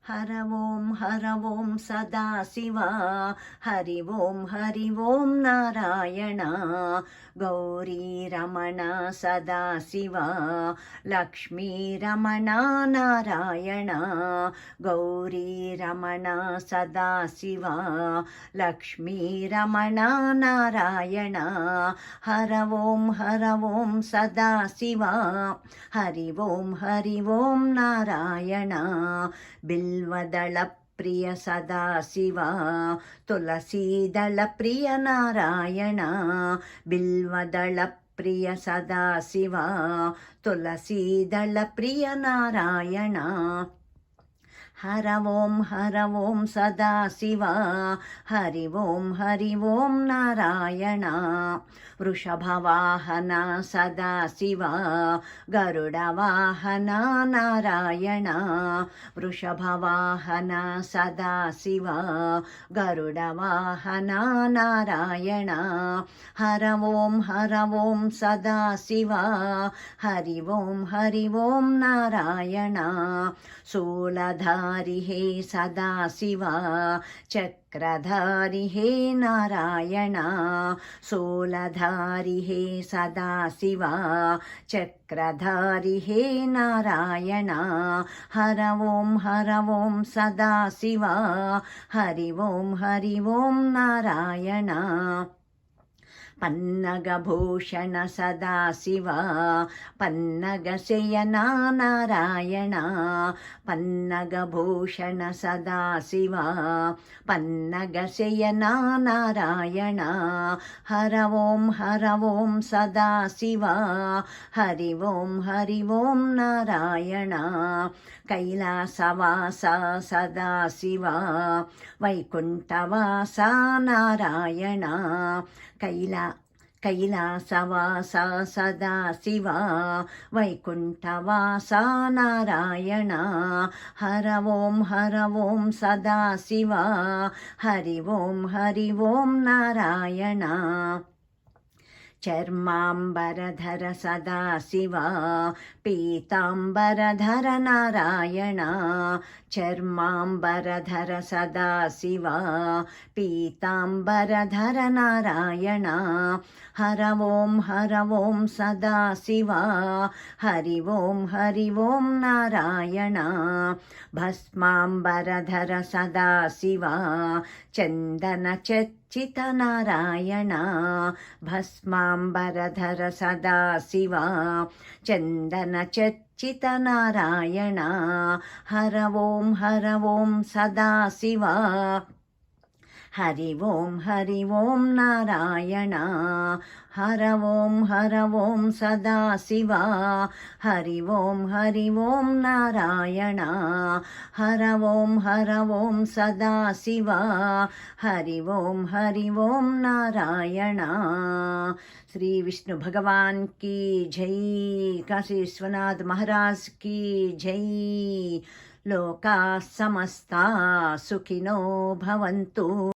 हर ओं सदाशिव हरि ओं नारायण गौरी रमण सदाशिव लक्ष्मी रमण नारायण गौरी रमण सदाशिव लक्ष्मी रमण नारायण हर ओं सदाशिव हरि ओं नारायण बिल्वदल प्रिय सदाशिव तुलसीदल प्रिय नारायण बिल्वदल प्रिय सदाशिव तुलसीदल प्रिय नारायण हर ओं सदाशिव हरि ओं नारायण वृषभवाहन सदाशिव गरुडवाहन नारायण वृषभवाहन सदाशिव गरुडवाहन नारायण हर ओं सदाशिव हरि ओं नारायण शूलधारि हे सदाशिव चक्रधारि हे नारायण शूलधारि हे सदाशिव चक्रधारि हे नारायण हर ओं सदाशिव हरि ओं नारायण पन्नगभूषण सदाशिव पन्नगशयना नारायण पन्नगभूषण सदाशिव पन्नगशयना नारायण हर ओं सदाशिव हरि ओं नारायण कैलासवास सदाशिव वैकुण्ठवास नारायण कैलासवास सदाशिव वैकुण्ठवास नारायण हर ओं सदाशिव हरि ओं नारायण चर्माम्बरधर सदाशिव पीताम्बरधर नारायण चर्माम्बरधर सदाशिव पीताम्बरधर नारायण हर ओं सदाशिव हरि ओं नारायण भस्माम्बरधर सदाशिव चन्दनचर्चित नारायण भस्माम्बरधर सदाशिव चन्दनचर्चित नारायण हर ओं सदाशिव हरि ओं नारायण हर ओं सदाशिव हरि ओं नारायण हर ओं सदाशिव हरि ओं नारायण श्री विष्णु भगवान की जय काशी विश्वनाथ महाराज की जय लोका समस्ता सुखिनो भवन्तु।